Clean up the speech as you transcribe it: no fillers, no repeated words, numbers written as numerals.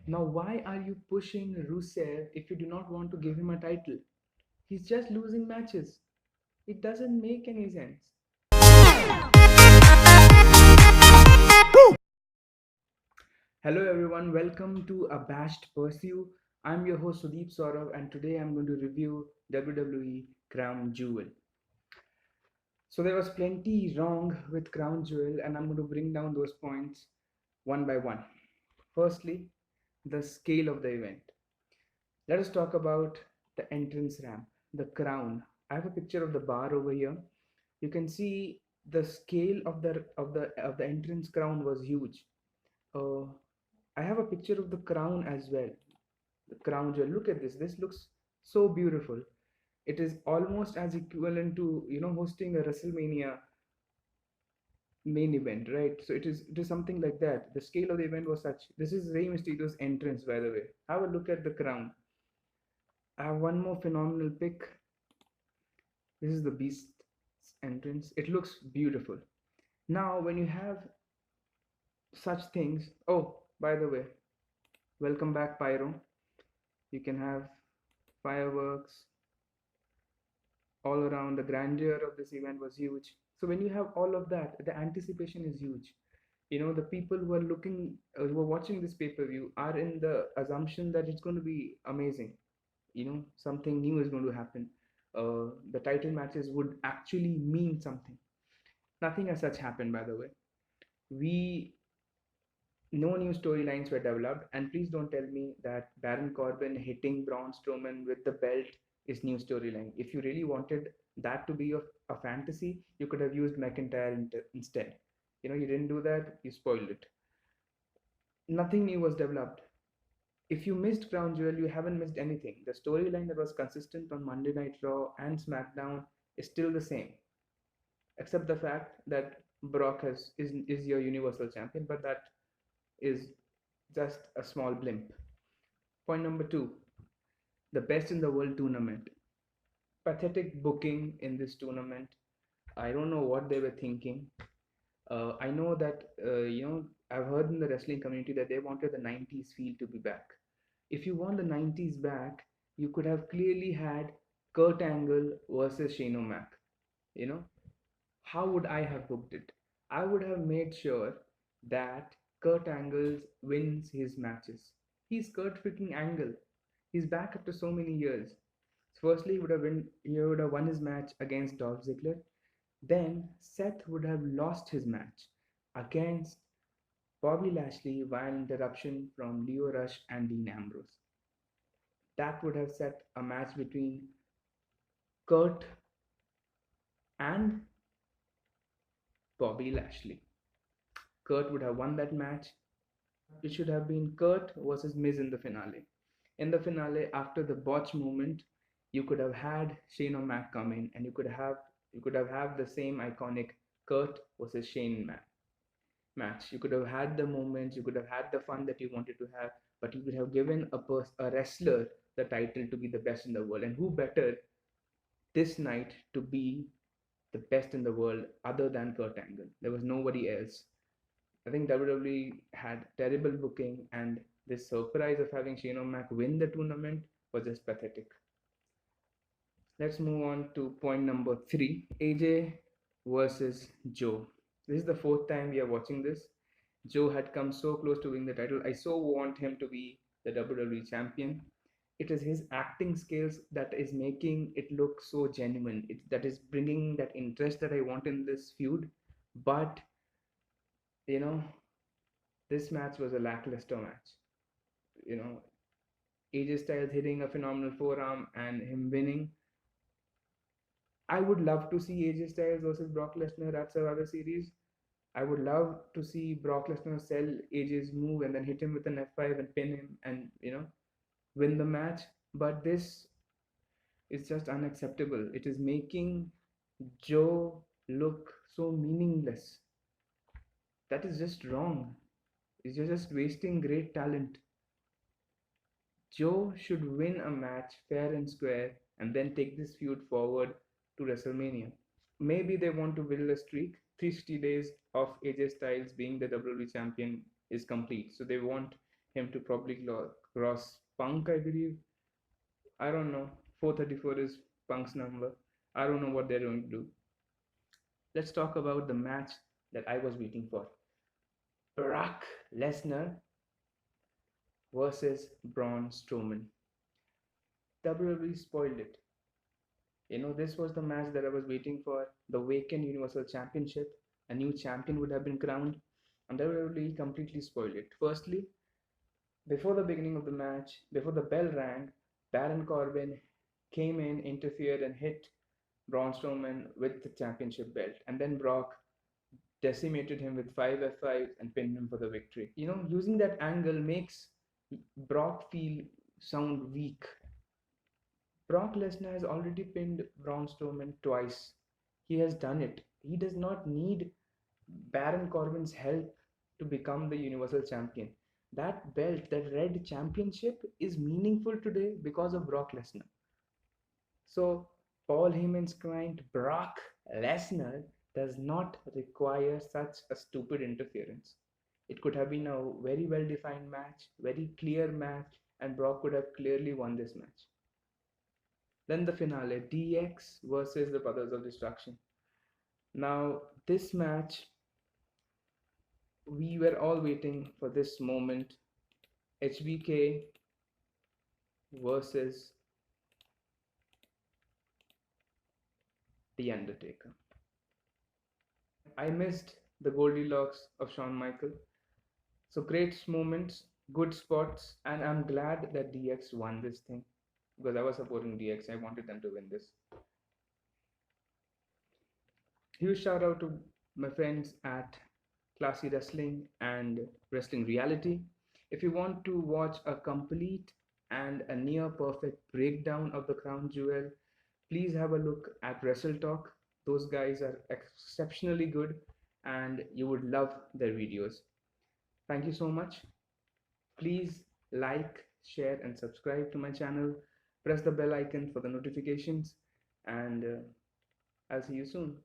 Now, why are you pushing Rusev if you do not want to give him a title? He's just losing matches. It doesn't make any sense. Hello, everyone. Welcome to Abashed Pursue. I'm your host Sudeep Saurav, and today I'm going to review WWE Crown Jewel. So, there was plenty wrong with Crown Jewel, and I'm going to bring down those points one by one. Firstly, the scale of the event. Let us talk about the entrance ramp, the crown. I have a picture of the bar over here. You can see the scale of the entrance crown was huge. Uh, I have a picture of the crown as well. The crown jewel. Look at this. This looks so beautiful. It is almost as equivalent to hosting a WrestleMania main event, right? So it is something like that. The scale of the event was such. This is Rey Mysterio's entrance, by the way. Have a look at the crown. I have one more phenomenal pic. This is the beast's entrance. It looks beautiful. Now, when you have such things, oh, by the way, welcome back, Pyro. You can have fireworks all around. The grandeur of this event was huge. So when you have all of that, the anticipation is huge. The people who are who are watching this pay-per-view are in the assumption that it's going to be amazing. Something new is going to happen. The title matches would actually mean something. Nothing as such happened, by the way. We No new storylines were developed, and please don't tell me that Baron Corbin hitting Braun Strowman with the belt is new storyline. If you really wanted that to be a fantasy, you could have used McIntyre instead. You didn't do that, you spoiled it. Nothing new was developed. If you missed Crown Jewel, you haven't missed anything. The storyline that was consistent on Monday Night Raw and SmackDown is still the same, except the fact that Brock is your Universal Champion, but that is just a small blimp. Point number two, the best in the world tournament. Pathetic booking in this tournament. I don't know what they were thinking. I know that, I've heard in the wrestling community that they wanted the 90s feel to be back. If you want the 90s back, you could have clearly had Kurt Angle versus Shane O'Mac. You know, how would I have booked it? I would have made sure that Kurt Angle wins his matches. He's Kurt freaking Angle. He's back after so many years. Firstly, he would have won his match against Dolph Ziggler. Then Seth would have lost his match against Bobby Lashley via an interruption from Leo Rush and Dean Ambrose. That would have set a match between Kurt and Bobby Lashley. Kurt would have won that match. It should have been Kurt versus Miz in the finale. In the finale, after the botch moment, you could have had Shane O'Mac come in, and you could have the same iconic Kurt versus Shane match. You could have had the moments, you could have had the fun that you wanted to have, but you could have given a wrestler the title to be the best in the world. And who better this night to be the best in the world other than Kurt Angle? There was nobody else. I think WWE had terrible booking, and this surprise of having Shane O'Mac win the tournament was just pathetic. Let's move on to point number three, AJ versus Joe. This is the fourth time we are watching this. Joe had come so close to winning the title. I so want him to be the WWE champion. It is his acting skills that is making it look so genuine. That is bringing that interest that I want in this feud. But, you know, this match was a lackluster match. You know, AJ Styles hitting a phenomenal forearm and him winning. I would love to see AJ Styles versus Brock Lesnar at Survivor Series. I would love to see Brock Lesnar sell AJ's move and then hit him with an F5 and pin him and, win the match. But this is just unacceptable. It is making Joe look so meaningless. That is just wrong. You're just wasting great talent. Joe should win a match fair and square and then take this feud forward to WrestleMania. Maybe they want to build a streak. 360 days of AJ Styles being the WWE champion is complete. So they want him to probably cross Punk, I believe. I don't know. 434 is Punk's number. I don't know what they're going to do. Let's talk about the match that I was waiting for. Brock Lesnar versus Braun Strowman. WWE spoiled it. This was the match that I was waiting for. The vacant Universal Championship. A new champion would have been crowned. And WWE completely spoiled it. Firstly, before the beginning of the match, before the bell rang, Baron Corbin came in, interfered, and hit Braun Strowman with the championship belt. And then Brock decimated him with 5 F5s and pinned him for the victory. Using that angle makes Brock sound weak. Brock Lesnar has already pinned Braun Strowman twice. He has done it. He does not need Baron Corbin's help to become the Universal Champion. That belt, that red championship, is meaningful today because of Brock Lesnar. So, Paul Heyman's client Brock Lesnar does not require such a stupid interference. It could have been a very well defined match, very clear match, and Brock could have clearly won this match. Then the finale, DX versus the Brothers of Destruction. Now, this match, we were all waiting for this moment. HBK versus The Undertaker. I missed the Goldilocks of Shawn Michaels. So great moments, good spots, and I'm glad that DX won this thing because I was supporting DX. I wanted them to win this. Huge shout out to my friends at Classy Wrestling and Wrestling Reality. If you want to watch a complete and a near perfect breakdown of the crown jewel, please have a look at Wrestle Talk. Those guys are exceptionally good and you would love their videos. Thank you so much. Please like, share, and subscribe to my channel. Press the bell icon for the notifications, and I'll see you soon.